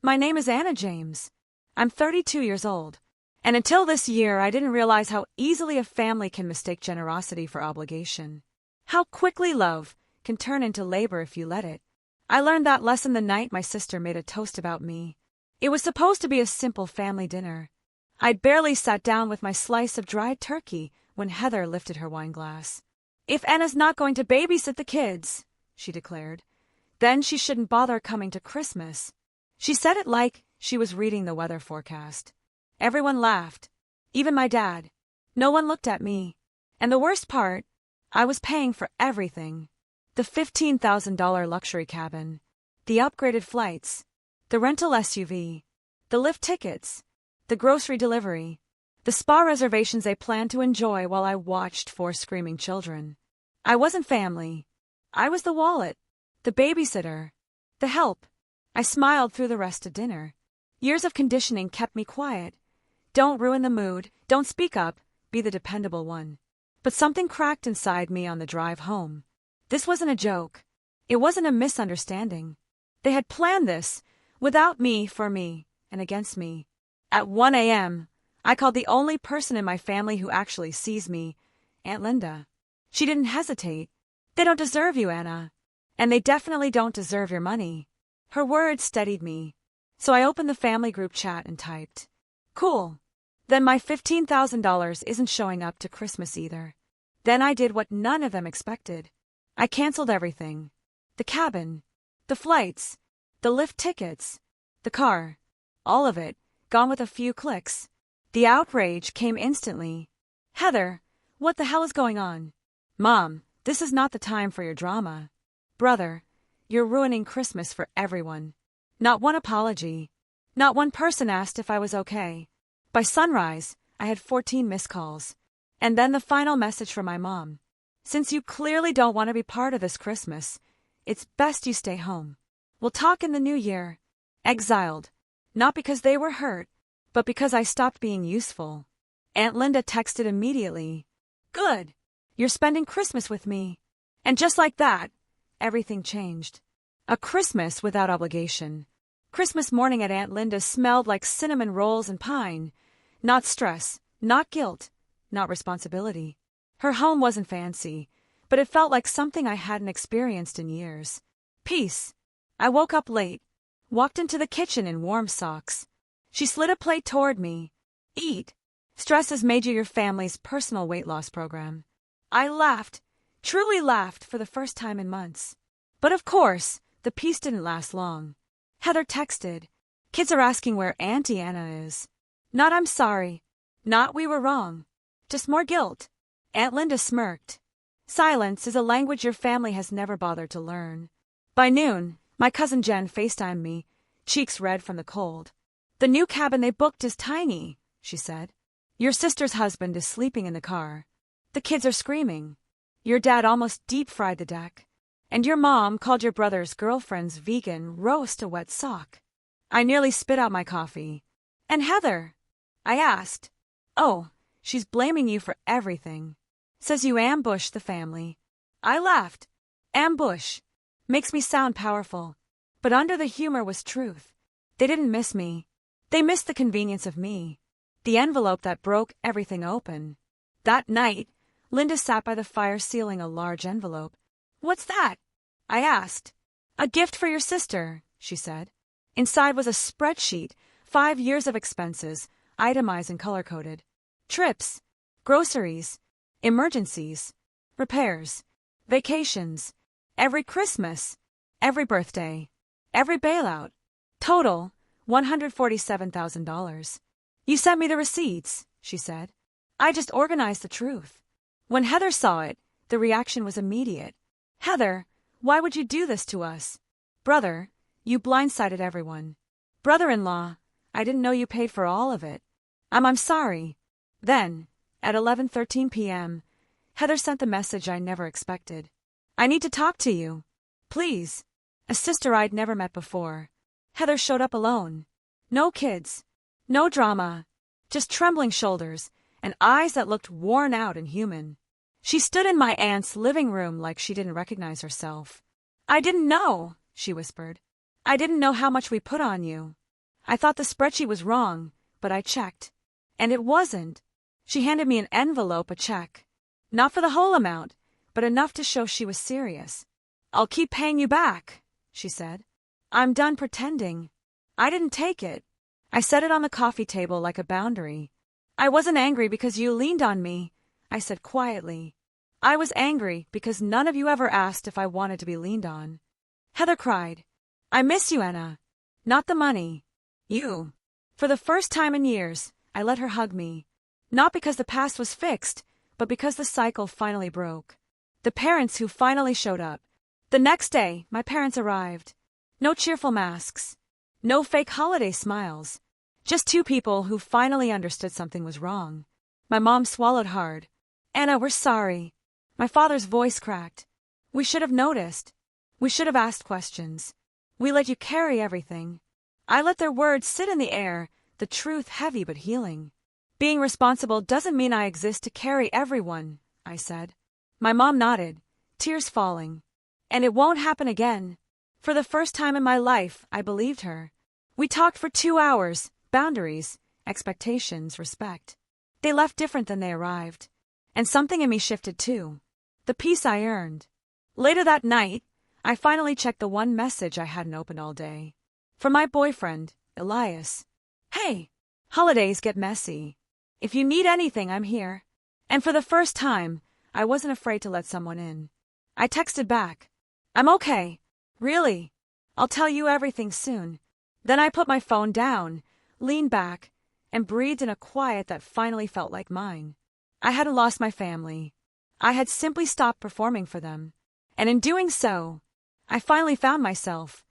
My name is Anna James. I'm 32 years old. And until this year, I didn't realize how easily a family can mistake generosity for obligation. How quickly love can turn into labor if you let it. I learned that lesson the night my sister made a toast about me. It was supposed to be a simple family dinner. I'd barely sat down with my slice of dried turkey when Heather lifted her wine glass. "If Anna's not going to babysit the kids," she declared, "then she shouldn't bother coming to Christmas." She said it like she was reading the weather forecast. Everyone laughed, even my dad. No one looked at me. And the worst part, I was paying for everything. The $15,000 luxury cabin, the upgraded flights, the rental SUV, the lift tickets, the grocery delivery, the spa reservations they planned to enjoy while I watched 4 screaming children. I wasn't family. I was the wallet, the babysitter, the help. I smiled through the rest of dinner. Years of conditioning kept me quiet. Don't ruin the mood, don't speak up, be the dependable one. But something cracked inside me on the drive home. This wasn't a joke. It wasn't a misunderstanding. They had planned this, without me, for me, and against me. At 1 a.m., I called the only person in my family who actually sees me, Aunt Linda. She didn't hesitate. "They don't deserve you, Anna. And they definitely don't deserve your money." Her words steadied me. So I opened the family group chat and typed, "Cool. Then my $15,000 isn't showing up to Christmas either." Then I did what none of them expected. I canceled everything. The cabin, the flights, the lift tickets, the car, all of it, gone with a few clicks. The outrage came instantly. "Heather, what the hell is going on?" "Mom, this is not the time for your drama." "Brother, you're ruining Christmas for everyone." Not one apology. Not one person asked if I was okay. By sunrise, I had 14 missed calls. And then the final message from my mom. "Since you clearly don't want to be part of this Christmas, it's best you stay home. We'll talk in the new year." Exiled. Not because they were hurt, but because I stopped being useful. Aunt Linda texted immediately. "Good. You're spending Christmas with me." And just like that, everything changed. A Christmas without obligation. Christmas morning at Aunt Linda's smelled like cinnamon rolls and pine. Not stress, not guilt, not responsibility. Her home wasn't fancy, but it felt like something I hadn't experienced in years. Peace. I woke up late, walked into the kitchen in warm socks. She slid a plate toward me. "Eat. Stress has made you your family's personal weight loss program." I laughed, truly laughed for the first time in months. But of course, the peace didn't last long. Heather texted, "Kids are asking where Auntie Anna is." Not "I'm sorry." Not "we were wrong." Just more guilt. Aunt Linda smirked. Silence is a language your family has never bothered to learn. By noon, my cousin Jen FaceTimed me, cheeks red from the cold. "The new cabin they booked is tiny," she said. "Your sister's husband is sleeping in the car. The kids are screaming. Your dad almost deep-fried the deck. And your mom called your brother's girlfriend's vegan roast a wet sock." I nearly spit out my coffee. "And Heather?" I asked. "Oh, she's blaming you for everything. Says you ambushed the family." I laughed. Ambush. Makes me sound powerful. But under the humor was truth. They didn't miss me. They missed the convenience of me. The envelope that broke everything open. That night, Linda sat by the fire sealing a large envelope. "What's that?" I asked. "A gift for your sister," she said. Inside was a spreadsheet, 5 years of expenses, itemized and color-coded. Trips, groceries, emergencies, repairs, vacations, every Christmas, every birthday, every bailout. Total, $147,000. "You sent me the receipts," she said. "I just organized the truth." When Heather saw it, the reaction was immediate. "Heather, why would you do this to us?" "Brother, you blindsided everyone." "Brother-in-law, I didn't know you paid for all of it." I'm sorry." Then, at 11:13 p.m., Heather sent the message I never expected. "I need to talk to you. Please." A sister I'd never met before. Heather showed up alone. No kids. No drama. Just trembling shoulders and eyes that looked worn out and human. She stood in my aunt's living room like she didn't recognize herself. "I didn't know," she whispered. "I didn't know how much we put on you." I thought the spreadsheet was wrong, but I checked. And it wasn't. She handed me an envelope, a check. Not for the whole amount, but enough to show she was serious. "I'll keep paying you back," she said. "I'm done pretending." I didn't take it. I set it on the coffee table like a boundary. "I wasn't angry because you leaned on me," I said quietly. "I was angry because none of you ever asked if I wanted to be leaned on." Heather cried. "I miss you, Anna. Not the money. You." For the first time in years, I let her hug me. Not because the past was fixed, but because the cycle finally broke. The parents who finally showed up. The next day, my parents arrived. No cheerful masks. No fake holiday smiles. Just two people who finally understood something was wrong. My mom swallowed hard. "Anna, we're sorry." My father's voice cracked. "We should have noticed. We should have asked questions. We let you carry everything." I let their words sit in the air, the truth heavy but healing. "Being responsible doesn't mean I exist to carry everyone," I said. My mom nodded, tears falling. "And it won't happen again." For the first time in my life, I believed her. We talked for 2 hours, boundaries, expectations, respect. They left different than they arrived. And something in me shifted too. The peace I earned. Later that night, I finally checked the one message I hadn't opened all day. From my boyfriend, Elias. "Hey, holidays get messy. If you need anything, I'm here." And for the first time, I wasn't afraid to let someone in. I texted back. "I'm okay. Really. I'll tell you everything soon." Then I put my phone down, leaned back, and breathed in a quiet that finally felt like mine. I hadn't lost my family. I had simply stopped performing for them. And in doing so, I finally found myself.